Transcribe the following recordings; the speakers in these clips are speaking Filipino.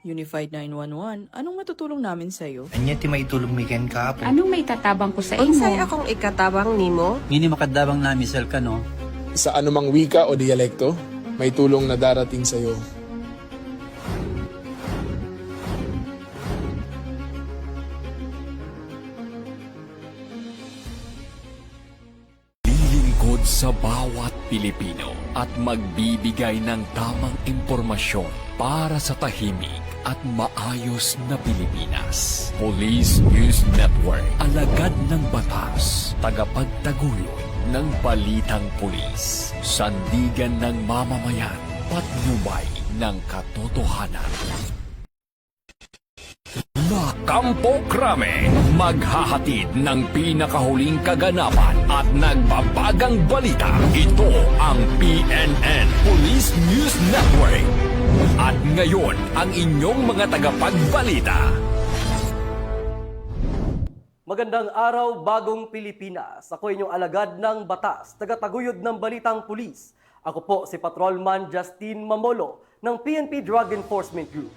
Unified 911, anong matutulong namin sa'yo? Anya ti maitulong mi ken kahapon. Anong may tatabang ko sa imo? Unsay akong ikatabang nimo? Ngini makadabang na misal ka no? Sa anumang wika o dialekto, may tulong na darating sa iyo. Lilingkod sa bawat Pilipino at magbibigay ng tamang impormasyon para sa tahimik at maayos na Pilipinas. Police News Network, alagad ng batas, tagapagtaguyod ng balitang pulis, sandigan ng mamamayan, patnubay ng katotohanan. La Campo Crame, maghahatid ng pinakahuling kaganapan at nagbabagang balita. Ito ang PNN Police News Network. At ngayon, ang inyong mga tagapagbalita. Magandang araw, bagong Pilipinas. Ako inyong alagad ng batas, tagataguyod ng balitang pulis. Ako po si Patrolman Justin Mamolo ng PNP Drug Enforcement Group.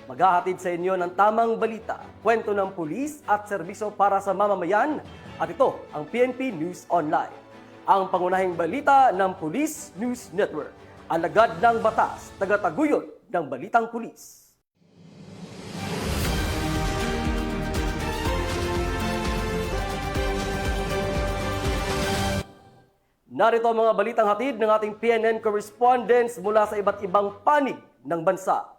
Maghahatid sa inyo ng tamang balita, kwento ng pulis at serbisyo para sa mamamayan. At ito ang PNP News Online, ang pangunahing balita ng Police News Network. Alagad ng batas, tagataguyod ng balitang pulis. Narito ang mga balitang hatid ng ating PNN correspondents mula sa iba't ibang panig ng bansa.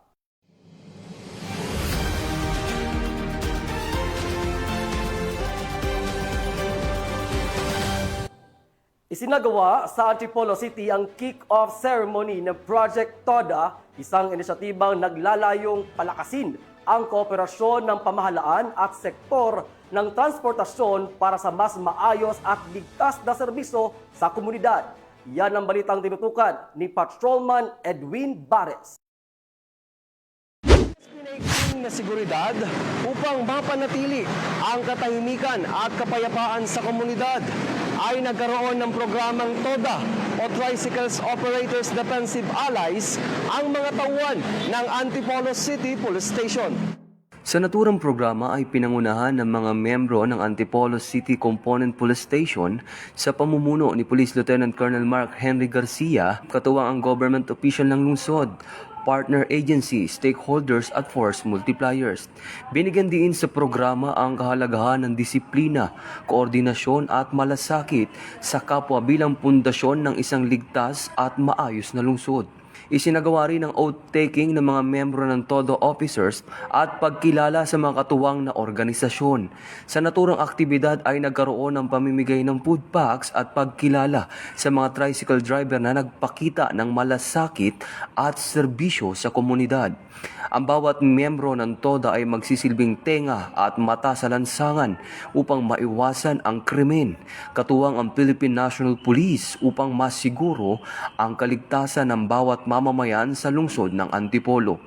Isinagawa sa Antipolo City ang kick-off ceremony ng Project TODA, isang inisyatibang naglalayong palakasin ang kooperasyon ng pamahalaan at sektor ng transportasyon para sa mas maayos at ligtas na serbisyo sa komunidad. Yan ang balitang tinutukan ni Patrolman Edwin Bares. Na seguridad upang mapanatili ang katahimikan at kapayapaan sa komunidad ay nagkaroon ng programang TODA o Tricycles Operators Defensive Allies ang mga tauhan ng Antipolo City Police Station. Sa naturang programa ay pinangunahan ng mga membro ng Antipolo City Component Police Station sa pamumuno ni Police Lieutenant Colonel Mark Henry Garcia, katuwang ang government official ng lungsod, partner agencies, stakeholders at force multipliers. Binigyan din sa programa ang kahalagahan ng disiplina, koordinasyon at malasakit sa kapwa bilang pundasyon ng isang ligtas at maayos na lungsod. Isinagawa rin ang oath-taking ng mga membro ng TODO officers at pagkilala sa mga katuwang na organisasyon. Sa naturang aktibidad ay nagkaroon ng pamimigay ng food packs at pagkilala sa mga tricycle driver na nagpakita ng malasakit at serbisyo sa komunidad. Ang bawat miyembro ng TODA ay magsisilbing tenga at mata sa lansangan upang maiwasan ang krimen, katuwang ang Philippine National Police upang masiguro ang kaligtasan ng bawat mamamayan sa lungsod ng Antipolo.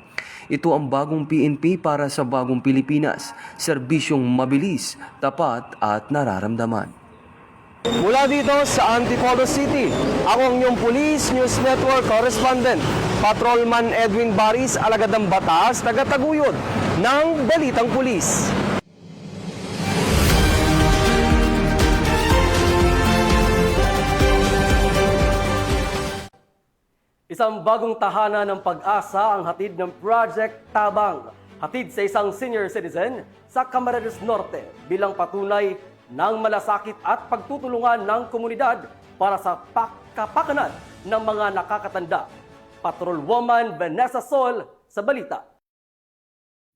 Ito ang bagong PNP para sa bagong Pilipinas, serbisyong mabilis, tapat at nararamdaman. Mula dito sa Antipolo City, ako ang inyong Police News Network correspondent, Patrolman Edwin Baris, alagad ng batas, tagataguyod ng balitang pulis. Isang bagong tahanan ng pag-asa ang hatid ng Project Tabang. Hatid sa isang senior citizen sa Camarines Norte bilang patunay ng malasakit at pagtutulungan ng komunidad para sa kapakanan ng mga nakakatanda. Patrolwoman Vanessa Sol sa balita.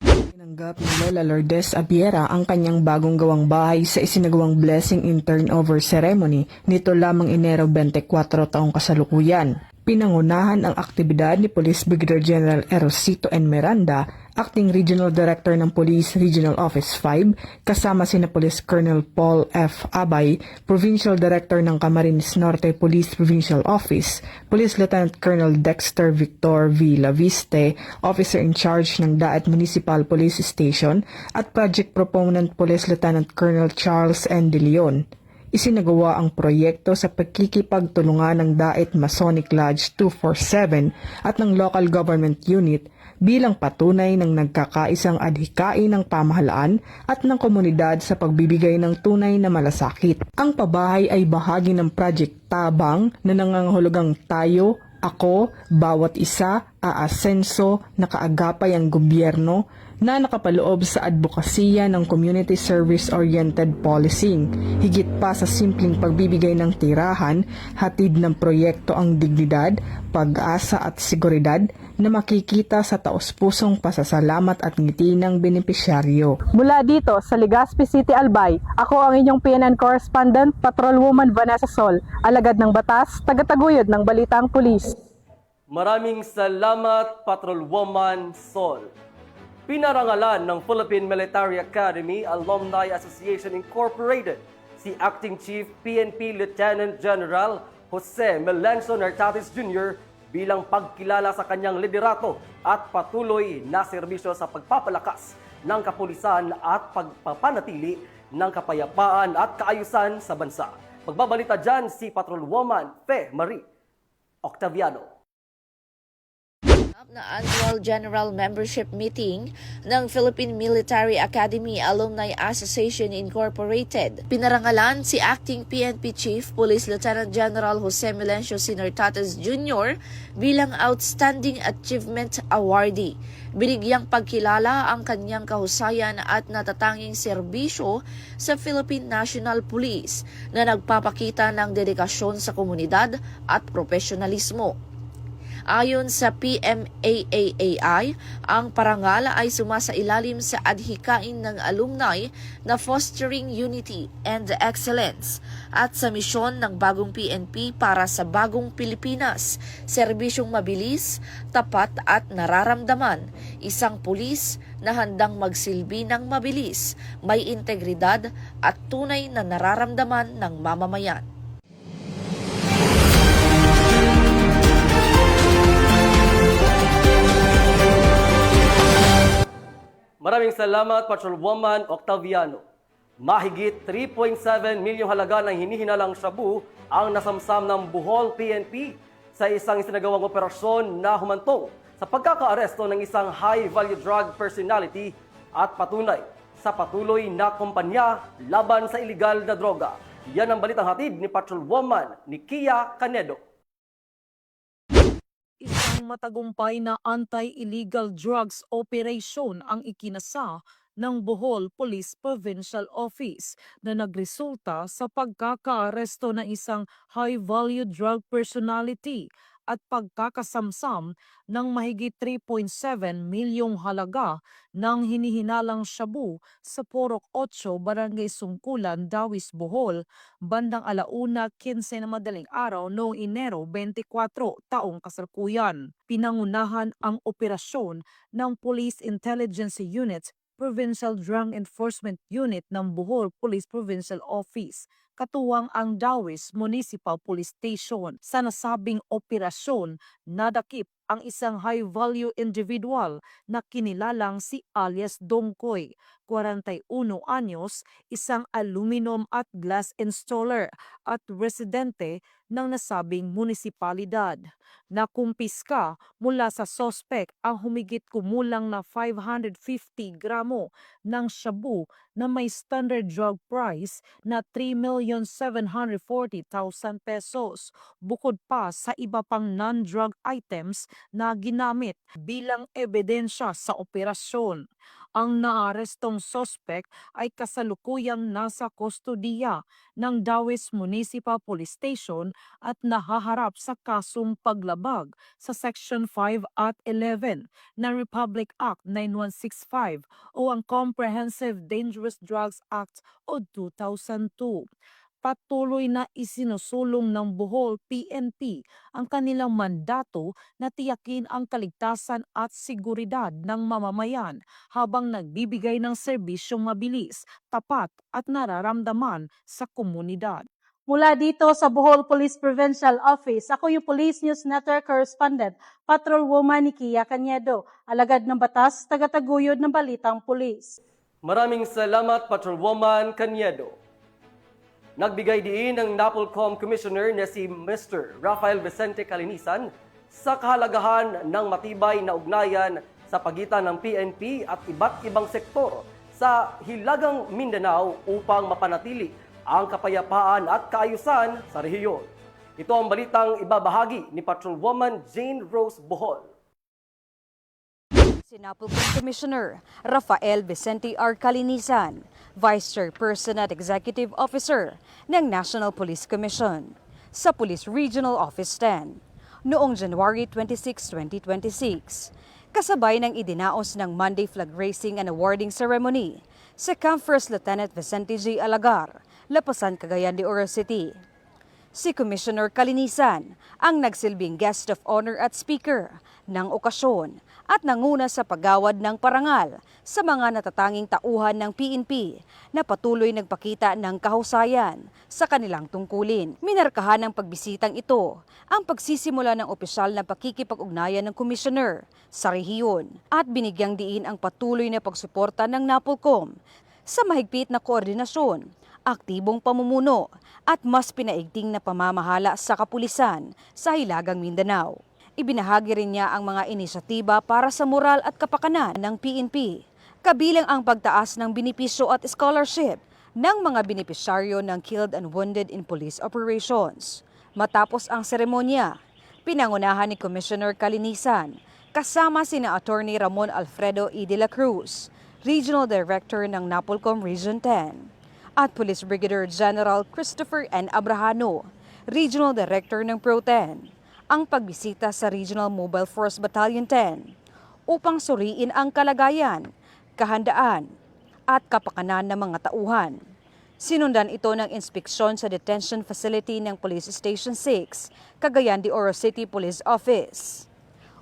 Tinanggap ni Lola Lourdes Abiera ang kanyang bagong gawang bahay sa isinagawang blessing in turnover ceremony nito lamang Enero 24 taong kasalukuyan. Pinangunahan ang aktibidad ni Police Brigadier General Erosito N. Miranda, Acting Regional Director ng Police Regional Office 5, kasama sina Police Colonel Paul F. Abay, Provincial Director ng Camarines Norte Police Provincial Office, Police Lieutenant Colonel Dexter Victor V. Laviste, Officer in Charge ng Daat Municipal Police Station, at Project Proponent Police Lieutenant Colonel Charles N. De Leon. Isinagawa ang proyekto sa pagkikipagtulungan ng Dait Masonic Lodge 247 at ng local government unit bilang patunay ng nagkakaisang adhikain ng pamahalaan at ng komunidad sa pagbibigay ng tunay na malasakit. Ang pabahay ay bahagi ng Project Tabang na nangangahulugang tayo, ako, bawat isa, aasenso, nakaagapay ang gobyerno, na nakapaloob sa advokasya ng community service-oriented policing. Higit pa sa simpleng pagbibigay ng tirahan, hatid ng proyekto ang dignidad, pag-asa at seguridad na makikita sa taos-pusong pasasalamat at ngiti ng benepisyaryo. Mula dito sa Legazpi City, Albay, ako ang inyong PNN correspondent, Patrolwoman Vanessa Sol, alagad ng batas, tagataguyod ng Balitang Pulis. Maraming salamat, Patrolwoman Sol. Pinarangalan ng Philippine Military Academy Alumni Association Incorporated si Acting Chief PNP Lieutenant General Jose Melencio Nartatis Jr. bilang pagkilala sa kanyang liderato at patuloy na serbisyo sa pagpapalakas ng kapulisan at pagpapanatili ng kapayapaan at kaayusan sa bansa. Magbabalita dyan si Patrolwoman Fe Marie Octaviano. Na annual General Membership Meeting ng Philippine Military Academy Alumni Association Incorporated. Pinarangalan si Acting PNP Chief Police Lieutenant General Jose Melencio Nartatis Jr. bilang Outstanding Achievement Awardee. Binigyang pagkilala ang kanyang kahusayan at natatanging serbisyo sa Philippine National Police na nagpapakita ng dedikasyon sa komunidad at profesionalismo. Ayon sa PMAAAI, ang parangal ay sumasailalim sa adhikain ng alumni na fostering unity and excellence at sa misyon ng bagong PNP para sa bagong Pilipinas, serbisyong mabilis, tapat at nararamdaman, isang pulis na handang magsilbi ng mabilis, may integridad at tunay na nararamdaman ng mamamayan. Maraming salamat, Patrolwoman Octaviano. Mahigit 3.7 milyong halaga ng hinihinalang shabu ang nasamsam ng Bohol PNP sa isang isinagawang operasyon na humantong sa pagkakaaresto ng isang high-value drug personality at patunay sa patuloy na kumpanya laban sa iligal na droga. Yan ang balitang hatid ni Patrolwoman Nikia Canedo. Isang matagumpay na anti-illegal drugs operation ang ikinasa ng Bohol Police Provincial Office na nagresulta sa pagkakaaresto ng isang high-value drug personality at pagkakasamsam ng mahigit 3.7 milyong halaga ng hinihinalang shabu sa Porok 8, Barangay Sungkulan, Dawis, Bohol, bandang 1:15 na madaling araw noong Enero 24 taong kasalukuyan. Pinangunahan ang operasyon ng Police Intelligence Unit, Provincial Drug Enforcement Unit ng Bohol Police Provincial Office, katuwang ang Dawis Municipal Police Station. Sa nasabing operasyon, nadakip ang isang high-value individual na kinilalang si alias Dongkoy, 41 anyos, isang aluminum at glass installer at residente ng nasabing munisipalidad. Nakumpiska mula sa sospek ang humigit kumulang na 550 gramo ng shabu na may standard drug price na 3,740,000 pesos, bukod pa sa iba pang non-drug items na ginamit bilang ebidensya sa operasyon. Ang naarestong sospek ay kasalukuyang nasa kustodiya ng Dawis Municipal Police Station at nahaharap sa kasong paglabag sa Section 5 at 11 ng Republic Act 9165 o ang Comprehensive Dangerous Drugs Act o 2002. Patuloy na isinusulong ng Bohol PNP ang kanilang mandato na tiyakin ang kaligtasan at seguridad ng mamamayan habang nagbibigay ng serbisyong mabilis, tapat at nararamdaman sa komunidad. Mula dito sa Bohol Police Provincial Office, ako yung Police News Network Correspondent, Patrolwoman Nikia Canedo, alagad ng batas, tagataguyod ng Balitang Pulis. Maraming salamat, Patrolwoman Canedo. Nagbigay diin ng NAPOLCOM Commissioner na si Mr. Rafael Vicente Calinisan sa kahalagahan ng matibay na ugnayan sa pagitan ng PNP at iba't ibang sektor sa Hilagang Mindanao upang mapanatili ang kapayapaan at kaayusan sa rehiyon. Ito ang balitang ibabahagi ni Patrolwoman Jane Rose Bohol. Si NAPOLCOM Commissioner Rafael Vicente R. Calinisan, Vice Chairperson at Executive Officer ng National Police Commission sa Police Regional Office 10 noong January 26, 2026, kasabay ng idinaos ng Monday Flag Raising and Awarding Ceremony sa Camp First Lieutenant Vicente J. Alagar, Lapasan, Cagayan de Oro City. Si Commissioner Calinisan ang nagsilbing guest of honor at speaker ng okasyon at nanguna sa paggawad ng parangal sa mga natatanging tauhan ng PNP na patuloy nagpakita ng kahusayan sa kanilang tungkulin. Minarkahan ng pagbisitang ito ang pagsisimula ng opisyal na pakikipag-ugnayan ng Commissioner sa rehiyon at binigyang diin ang patuloy na pagsuporta ng NAPOLCOM sa mahigpit na koordinasyon, aktibong pamumuno at mas pinaigting na pamamahala sa kapulisan sa Hilagang Mindanao. Ibinahagi rin niya ang mga inisyatiba para sa moral at kapakanan ng PNP, kabilang ang pagtaas ng benepisyo at scholarship ng mga benepisyaryo ng killed and wounded in police operations. Matapos ang seremonya, pinangunahan ni Commissioner Calinisan kasama sina Attorney Ramon Alfredo E. de la Cruz, Regional Director ng NAPOLCOM Region 10, at Police Brigadier General Christopher N. Abrahano, Regional Director ng Pro-10, ang pagbisita sa Regional Mobile Force Battalion 10 upang suriin ang kalagayan, kahandaan at kapakanan ng mga tauhan. Sinundan ito ng inspeksyon sa detention facility ng Police Station 6, Cagayan de Oro City Police Office,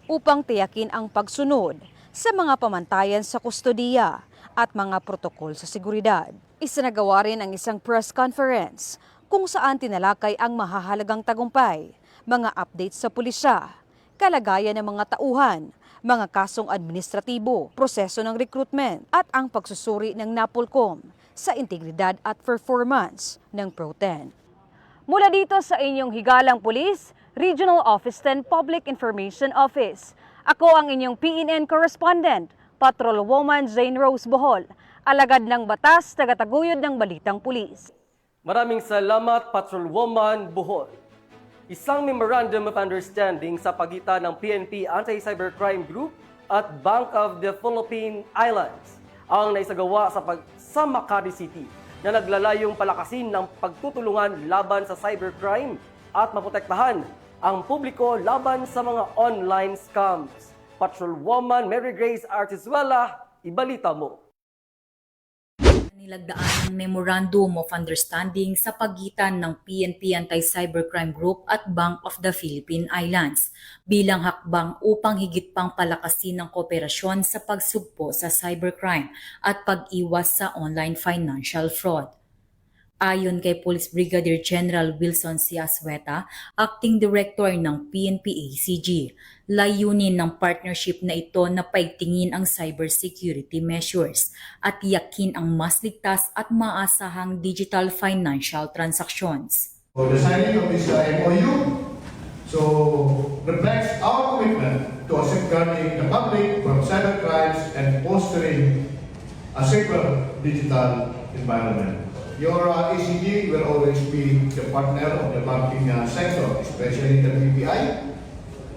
upang tiyakin ang pagsunod sa mga pamantayan sa kustodiya at mga protokol sa seguridad. Isinagawa rin ang isang press conference kung saan tinalakay ang mahahalagang tagumpay, mga updates sa pulisya, kalagayan ng mga tauhan, mga kasong administratibo, proseso ng recruitment at ang pagsusuri ng NAPOLCOM sa integridad at performance ng Pro-10. Mula dito sa inyong higalang pulis, Regional Office 10 Public Information Office, ako ang inyong PNN correspondent, Patrolwoman Jane Rose Bohol, alagad ng batas, tagataguyod ng balitang pulis. Maraming salamat, Patrolwoman Bohol. Isang Memorandum of Understanding sa pagitan ng PNP Anti-Cybercrime Group at Bank of the Philippine Islands ang naisagawa sa Makati City na naglalayong palakasin ng pagtutulungan laban sa cybercrime at maprotektahan ang publiko laban sa mga online scams. Patrolwoman Mary Grace Artizuela, ibalita mo. Nilagdaan ng Memorandum of Understanding sa pagitan ng PNP Anti-Cybercrime Group at Bank of the Philippine Islands bilang hakbang upang higit pang palakasin ang kooperasyon sa pagsugpo sa cybercrime at pag-iwas sa online financial fraud. Ayon kay Police Brigadier General Wilson C. Asweta, Acting Director ng PNP-ACG, layunin ng partnership na ito na paigtingin ang cybersecurity measures at tiyakin ang mas ligtas at maasahang digital financial transactions. For the signing of this MOU, so reflects our commitment to safeguarding the public from cybercrimes and fostering a safer digital environment. Your ACG will always be the partner of the banking sector, especially the BPI.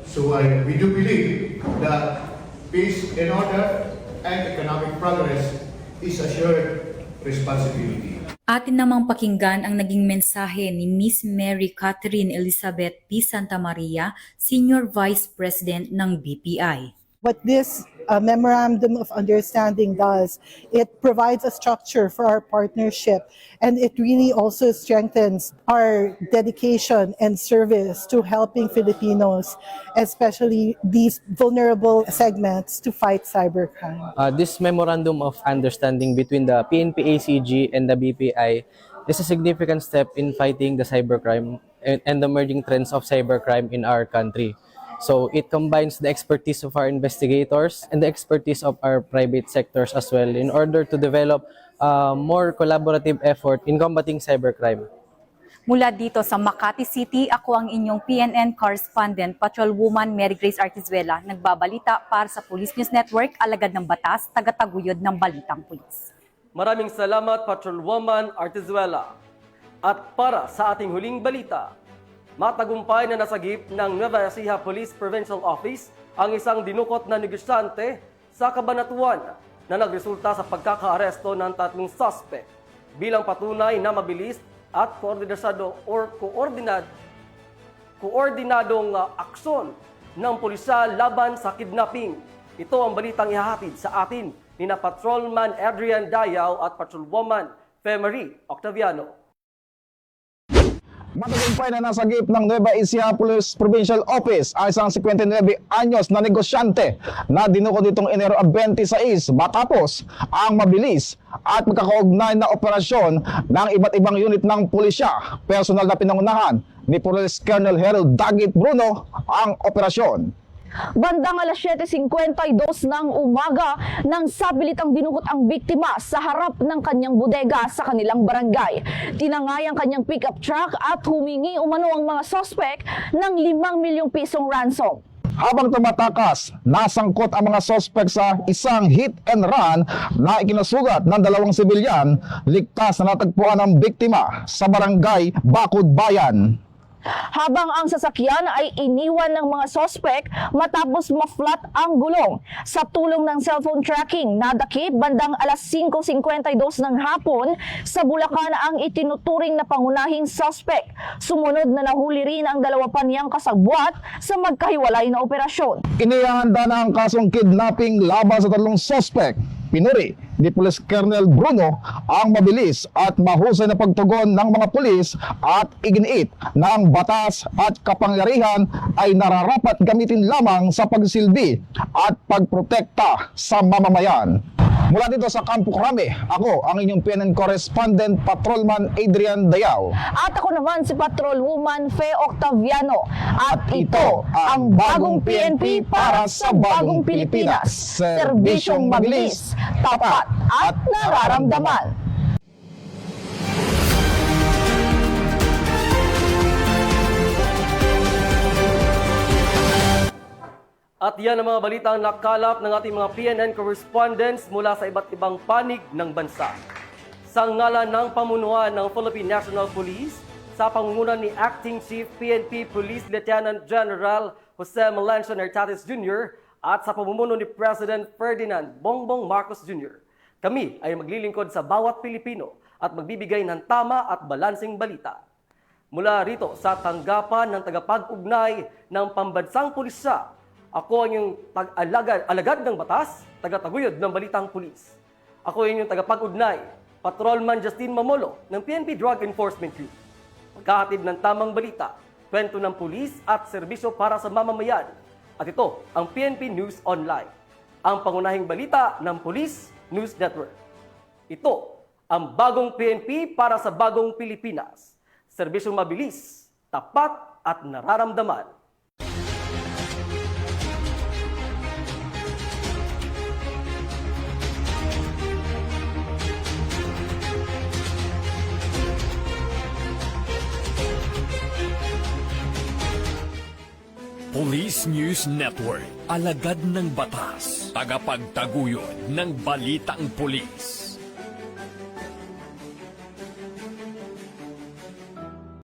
So we do believe that peace and order and economic progress is a shared responsibility. Atin namang pakinggan ang naging mensahe ni Miss Mary Catherine Elizabeth P. Santa Maria, Senior Vice President ng BPI. What this Memorandum of Understanding does, it provides a structure for our partnership, and it really also strengthens our dedication and service to helping Filipinos, especially these vulnerable segments, to fight cybercrime. This Memorandum of Understanding between the PNP-ACG and the BPI is a significant step in fighting the cybercrime and the emerging trends of cybercrime in our country. So it combines the expertise of our investigators and the expertise of our private sectors as well in order to develop more collaborative effort in combating cybercrime. Mula dito sa Makati City, ako ang inyong PNN correspondent, Patrolwoman Mary Grace Artizuela, nagbabalita para sa Police News Network, alagad ng batas, tagataguyod ng balitang pulis. Maraming salamat, Patrolwoman Artizuela. At para sa ating huling balita, matagumpay na nasagip ng Nueva Ecija Police Provincial Office ang isang dinukot na negosyante sa Cabanatuan na nagresulta sa pagkakaaresto ng 3 suspect bilang patunay na mabilis at koordinadong aksyon ng pulisya laban sa kidnapping. Ito ang balitang ihahatid sa atin ni na Patrolman Adrian Dayaw at Patrolwoman Marie Octaviano. Matagumpay na nasagip ng Nueva Ecija Police Provincial Office ang isang 59 anyos na negosyante na dinukot itong Enero 26 matapos ang mabilis at magkakaugnay na operasyon ng iba't ibang unit ng pulisya. Personal na pinangunahan ni Police Colonel Harold Dagit Bruno ang operasyon. Bandang alas 7:52 ng umaga nang sabilitang dinukot ang biktima sa harap ng kanyang bodega sa kanilang barangay. Tinangay ang kanyang pickup truck at humingi umano ang mga sospek ng 5 milyong pisong ransom. Habang tumatakas, nasangkot ang mga sospek sa isang hit and run na ikinasugat ng 2 sibilyan. Ligtas na natagpuan ang biktima sa barangay Bakod Bayan. Habang ang sasakyan ay iniwan ng mga sospek matapos ma-flat ang gulong. Sa tulong ng cellphone tracking, nadakip bandang alas 5:52 ng hapon sa Bulacan ang itinuturing na pangunahing sospek. Sumunod na nahuli rin ang 2 pa niyang kasabwat sa magkahiwalay na operasyon. Inihanda na ang kasong kidnapping laban sa 3 sospek. Pinuri ni Police Colonel Bruno ang mabilis at mahusay na pagtugon ng mga pulis at iginiit na ang batas at kapangyarihan ay nararapat gamitin lamang sa pagsilbi at pagprotekta sa mamamayan. Mula dito sa Campo Crame, ako ang inyong PNN correspondent, Patrolman Adrian Dayaw. At ako naman si Patrolwoman Fe Octaviano. At ito ang bagong PNP para sa bagong Pilipinas. Serbisyong mabilis, tapat at nararamdaman. At yan ang mga balitang nakalap ng ating mga PNN correspondents mula sa iba't ibang panig ng bansa. Sa ngalan ng pamunuan ng Philippine National Police, sa pangunguna ni Acting Chief PNP Police Lieutenant General Jose Melencio Nertatis Jr. at sa pamumuno ni President Ferdinand Bongbong Marcos Jr., kami ay maglilingkod sa bawat Pilipino at magbibigay ng tama at balanseng balita. Mula rito sa tanggapan ng tagapag-ugnay ng pambansang pulisya, ako ang yung alagad ng batas, tagataguyod ng balitang pulis. Ako ang yung tagapag-ugnay, Patrolman Justin Mamolo ng PNP Drug Enforcement Group. Magkahatid ng tamang balita, kwento ng pulis at serbisyo para sa mamamayan. At ito ang PNP News Online, ang pangunahing balita ng Police News Network. Ito ang bagong PNP para sa bagong Pilipinas. Serbisyong mabilis, tapat at nararamdaman. Police News Network, alagad ng batas, tagapagtaguyod ng balitang pulis.